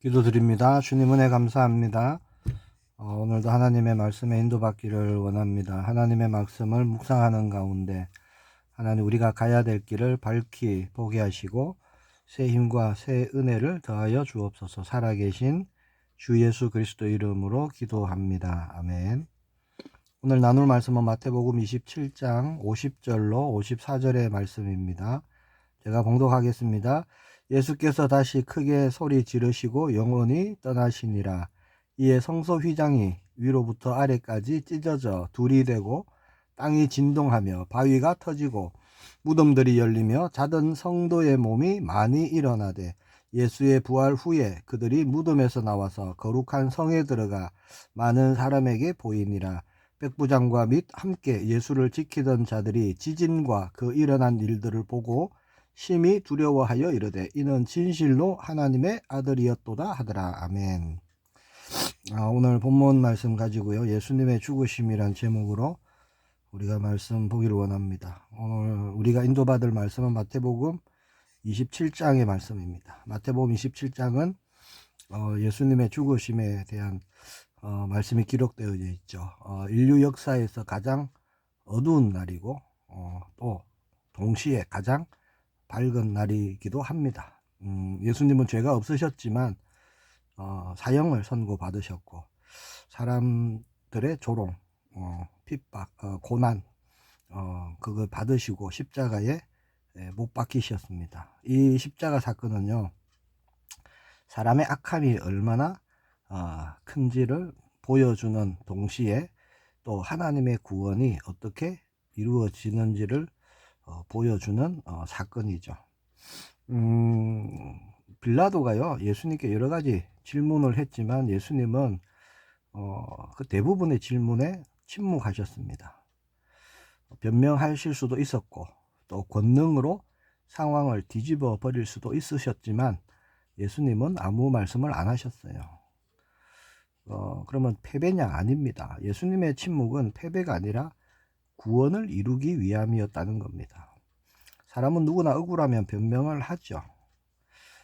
기도드립니다. 주님 은혜 감사합니다. 오늘도 하나님의 말씀에 인도받기를 원합니다. 하나님의 말씀을 묵상하는 가운데 하나님 우리가 가야 될 길을 밝히 보게 하시고 새 힘과 새 은혜를 더하여 주옵소서. 살아계신 주 예수 그리스도 이름으로 기도합니다. 아멘. 오늘 나눌 말씀은 마태복음 27장 50절로 54절의 말씀입니다. 제가 봉독하겠습니다. 예수께서 다시 크게 소리 지르시고 영원히 떠나시니라. 이에 성소 휘장이 위로부터 아래까지 찢어져 둘이 되고 땅이 진동하며 바위가 터지고 무덤들이 열리며 자던 성도의 몸이 많이 일어나되 예수의 부활 후에 그들이 무덤에서 나와서 거룩한 성에 들어가 많은 사람에게 보이니라. 백부장과 및 함께 예수를 지키던 자들이 지진과 그 일어난 일들을 보고 심히 두려워하여 이르되 이는 진실로 하나님의 아들이었도다 하더라. 아멘. 오늘 본문 말씀 가지고요, 예수님의 죽으심이란 제목으로 우리가 말씀 보기를 원합니다. 오늘 우리가 인도받을 말씀은 마태복음 27장의 말씀입니다. 마태복음 27장은 예수님의 죽으심에 대한 말씀이 기록되어 있죠. 인류 역사에서 가장 어두운 날이고 또 동시에 가장 밝은 날이기도 합니다. 예수님은 죄가 없으셨지만 사형을 선고받으셨고 사람들의 조롱, 핍박, 고난 그걸 받으시고 십자가에 못 박히셨습니다. 이 십자가 사건은요, 사람의 악함이 얼마나 큰지를 보여주는 동시에 또 하나님의 구원이 어떻게 이루어지는지를 보여주는 사건이죠. 빌라도가요, 예수님께 여러 가지 질문을 했지만 예수님은 그 대부분의 질문에 침묵하셨습니다. 변명하실 수도 있었고 또 권능으로 상황을 뒤집어 버릴 수도 있으셨지만 예수님은 아무 말씀을 안 하셨어요. 그러면 패배냐? 아닙니다. 예수님의 침묵은 패배가 아니라 구원을 이루기 위함이었다는 겁니다. 사람은 누구나 억울하면 변명을 하죠.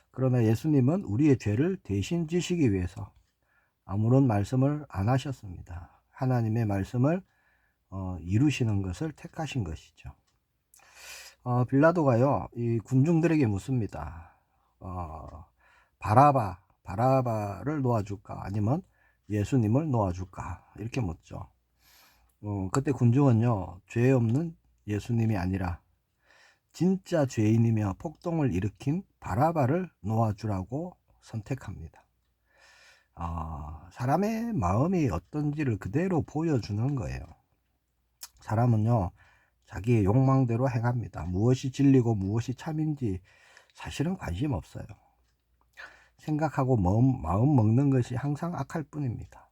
그러나 예수님은 우리의 죄를 대신 지시기 위해서 아무런 말씀을 안 하셨습니다. 하나님의 말씀을 이루시는 것을 택하신 것이죠. 빌라도가요, 이 군중들에게 묻습니다. 바라바를 놓아줄까? 아니면 예수님을 놓아줄까? 이렇게 묻죠. 그때 군중은요, 죄 없는 예수님이 아니라 진짜 죄인이며 폭동을 일으킨 바라바를 놓아주라고 선택합니다. 사람의 마음이 어떤지를 그대로 보여주는 거예요. 사람은요, 자기의 욕망대로 행합니다. 무엇이 진리고 무엇이 참인지 사실은 관심 없어요. 생각하고 마음 먹는 것이 항상 악할 뿐입니다.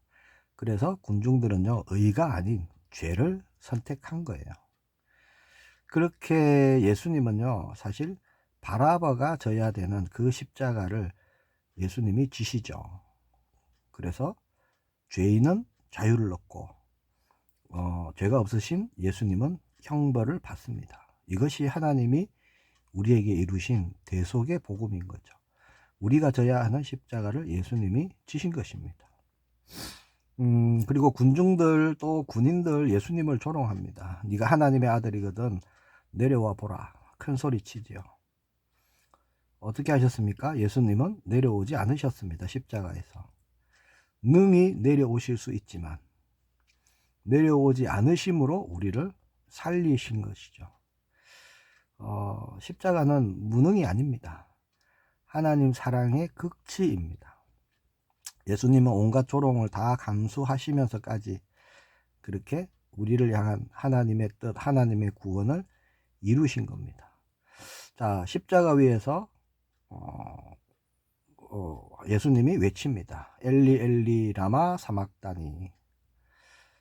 그래서 군중들은요, 의가 아닌 죄를 선택한 거예요. 그렇게 예수님은요, 사실 바라바가 져야 되는 그 십자가를 예수님이 지시죠. 그래서 죄인은 자유를 얻고 죄가 없으신 예수님은 형벌을 받습니다. 이것이 하나님이 우리에게 이루신 대속의 복음인 거죠. 우리가 져야 하는 십자가를 예수님이 지신 것입니다. 그리고 군중들 또 군인들 예수님을 조롱합니다. 네가 하나님의 아들이거든 내려와 보라. 큰 소리 치지요. 어떻게 하셨습니까? 예수님은 내려오지 않으셨습니다. 십자가에서. 능히 내려오실 수 있지만 내려오지 않으심으로 우리를 살리신 것이죠. 십자가는 무능이 아닙니다. 하나님 사랑의 극치입니다. 예수님은 온갖 조롱을 다 감수하시면서까지 그렇게 우리를 향한 하나님의 뜻, 하나님의 구원을 이루신 겁니다. 자, 십자가 위에서 예수님이 외칩니다. 엘리 엘리 라마 사막다니.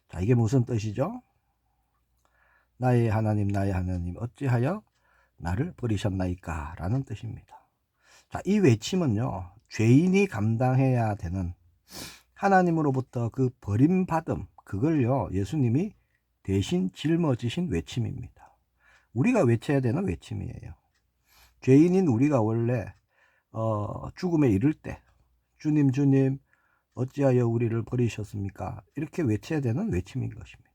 자, 이게 무슨 뜻이죠? 나의 하나님 어찌하여 나를 버리셨나이까? 라는 뜻입니다. 자, 이 외침은요, 죄인이 감당해야 되는 하나님으로부터 그 버림받음, 그걸요, 예수님이 대신 짊어지신 외침입니다. 우리가 외쳐야 되는 외침이에요. 죄인인 우리가 원래 죽음에 이를 때 주님 주님 어찌하여 우리를 버리셨습니까? 이렇게 외쳐야 되는 외침인 것입니다.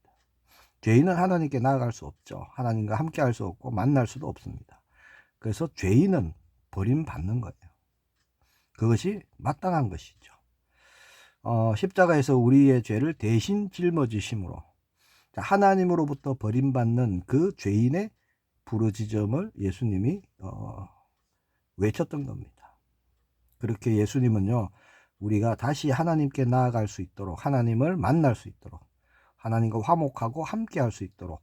죄인은 하나님께 나아갈 수 없죠. 하나님과 함께 할 수 없고 만날 수도 없습니다. 그래서 죄인은 버림받는 거예요. 그것이 마땅한 것이죠. 십자가에서 우리의 죄를 대신 짊어지심으로 하나님으로부터 버림받는 그 죄인의 부르짖음을 예수님이 외쳤던 겁니다. 그렇게 예수님은요, 우리가 다시 하나님께 나아갈 수 있도록, 하나님을 만날 수 있도록, 하나님과 화목하고 함께 할 수 있도록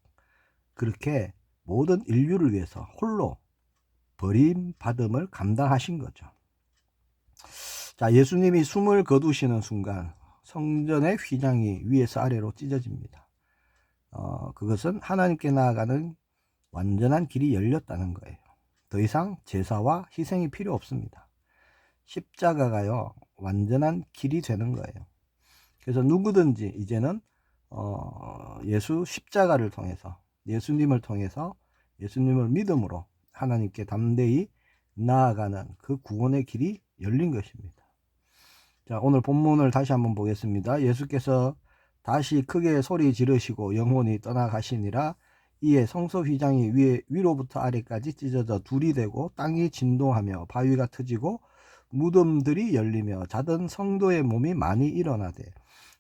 그렇게 모든 인류를 위해서 홀로 버림받음을 감당하신 거죠. 자, 예수님이 숨을 거두시는 순간 성전의 휘장이 위에서 아래로 찢어집니다. 그것은 하나님께 나아가는 완전한 길이 열렸다는 거예요. 더 이상 제사와 희생이 필요 없습니다. 십자가가요, 완전한 길이 되는 거예요. 그래서 누구든지 이제는 예수 십자가를 통해서, 예수님을 통해서, 예수님을 믿음으로 하나님께 담대히 나아가는 그 구원의 길이 열린 것입니다. 자, 오늘 본문을 다시 한번 보겠습니다. 예수께서 다시 크게 소리 지르시고 영혼이 떠나가시니라. 이에 성소 휘장이 위로부터 아래까지 찢어져 둘이 되고 땅이 진동하며 바위가 터지고 무덤들이 열리며 자던 성도의 몸이 많이 일어나되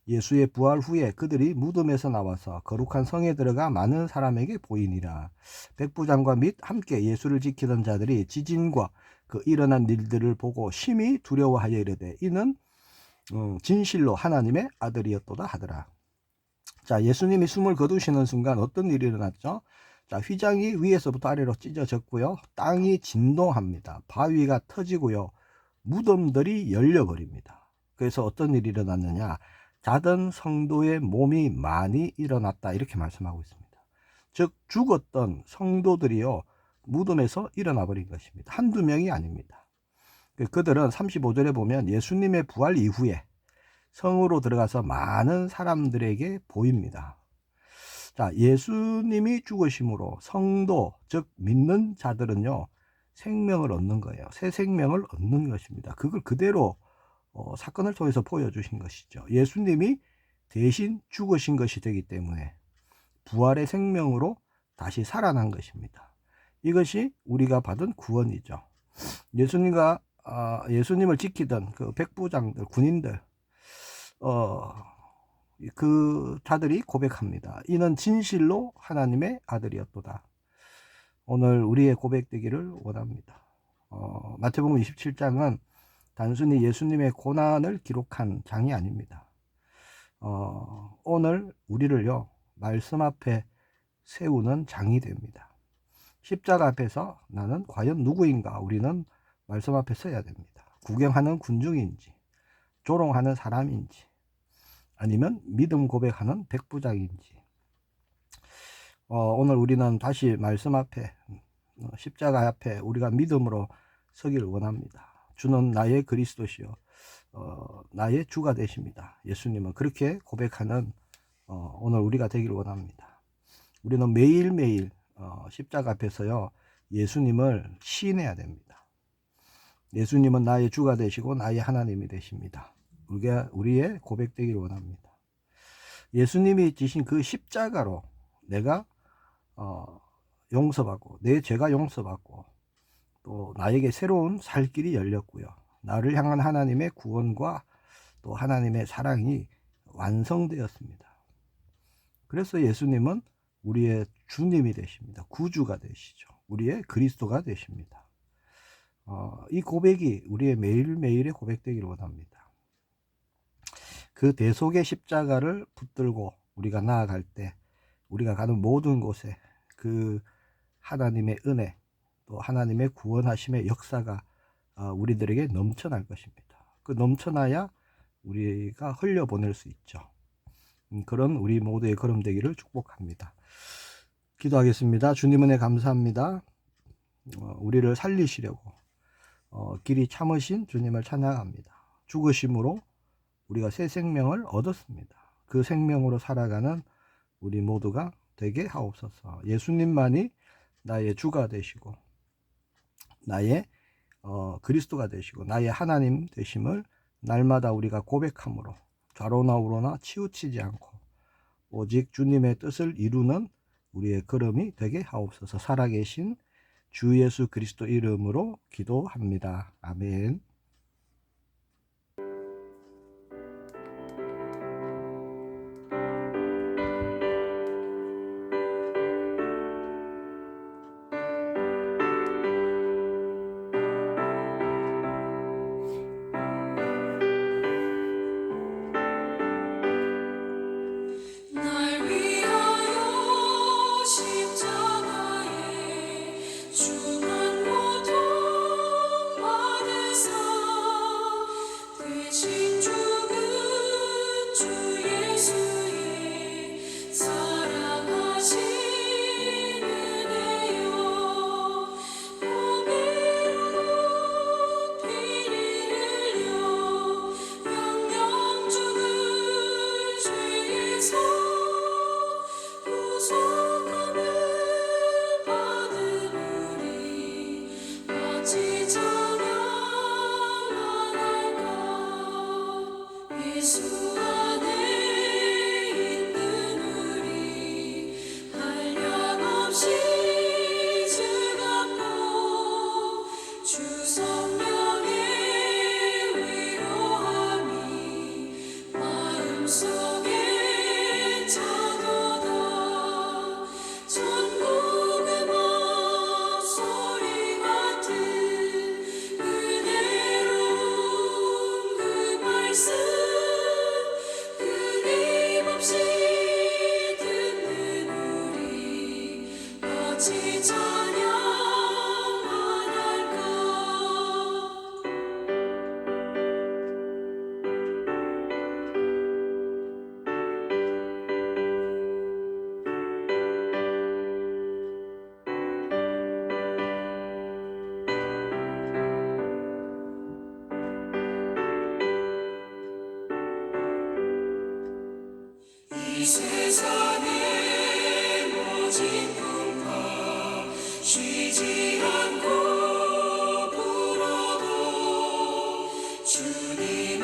예수의 부활 후에 그들이 무덤에서 나와서 거룩한 성에 들어가 많은 사람에게 보이니라. 백부장과 및 함께 예수를 지키던 자들이 지진과 그 일어난 일들을 보고 심히 두려워하여 이르되 이는 진실로 하나님의 아들이었도다 하더라. 자, 예수님이 숨을 거두시는 순간 어떤 일이 일어났죠? 자, 휘장이 위에서부터 아래로 찢어졌고요. 땅이 진동합니다. 바위가 터지고요. 무덤들이 열려버립니다. 그래서 어떤 일이 일어났느냐? 자던 성도의 몸이 많이 일어났다, 이렇게 말씀하고 있습니다. 즉 죽었던 성도들이요, 무덤에서 일어나 버린 것입니다. 한두 명이 아닙니다. 그들은 35절에 보면 예수님의 부활 이후에 성으로 들어가서 많은 사람들에게 보입니다. 자, 예수님이 죽으심으로 성도, 즉 믿는 자들은요, 생명을 얻는 거예요. 새 생명을 얻는 것입니다. 그걸 그대로 사건을 통해서 보여주신 것이죠. 예수님이 대신 죽으신 것이 되기 때문에 부활의 생명으로 다시 살아난 것입니다. 이것이 우리가 받은 구원이죠. 예수님을 지키던 그 백부장들, 군인들, 그 자들이 고백합니다. 이는 진실로 하나님의 아들이었도다. 오늘 우리의 고백되기를 원합니다. 마태복음 27장은 단순히 예수님의 고난을 기록한 장이 아닙니다. 오늘 우리를요, 말씀 앞에 세우는 장이 됩니다. 십자가 앞에서 나는 과연 누구인가? 우리는 말씀 앞에 서야 됩니다. 구경하는 군중인지, 조롱하는 사람인지, 아니면 믿음 고백하는 백부장인지. 오늘 우리는 다시 말씀 앞에, 십자가 앞에 우리가 믿음으로 서기를 원합니다. 주는 나의 그리스도시요, 나의 주가 되십니다. 예수님은 그렇게 고백하는 오늘 우리가 되기를 원합니다. 우리는 매일매일 십자가 앞에서요, 예수님을 시인해야 됩니다. 예수님은 나의 주가 되시고 나의 하나님이 되십니다. 우리의 고백되기를 원합니다. 예수님이 지신 그 십자가로 내가 용서받고, 내 죄가 용서받고, 또 나에게 새로운 살 길이 열렸고요. 나를 향한 하나님의 구원과 또 하나님의 사랑이 완성되었습니다. 그래서 예수님은 우리의 주님이 되십니다. 구주가 되시죠. 우리의 그리스도가 되십니다. 이 고백이 우리의 매일매일의 고백되기를 원합니다. 그 대속의 십자가를 붙들고 우리가 나아갈 때 우리가 가는 모든 곳에 그 하나님의 은혜, 또 하나님의 구원하심의 역사가 우리들에게 넘쳐날 것입니다. 그 넘쳐나야 우리가 흘려보낼 수 있죠. 그런 우리 모두의 걸음 되기를 축복합니다. 기도하겠습니다. 주님 은혜 감사합니다. 우리를 살리시려고 길이 참으신 주님을 찬양합니다. 죽으심으로 우리가 새 생명을 얻었습니다. 그 생명으로 살아가는 우리 모두가 되게 하옵소서. 예수님만이 나의 주가 되시고 나의 그리스도가 되시고 나의 하나님 되심을 날마다 우리가 고백함으로 좌로나 우로나 치우치지 않고 오직 주님의 뜻을 이루는 우리의 걸음이 되게 하옵소서. 살아계신 주 예수 그리스도 이름으로 기도합니다. 아멘. 이 세상의 모진 풍파 쉬지 않고 불어도 주님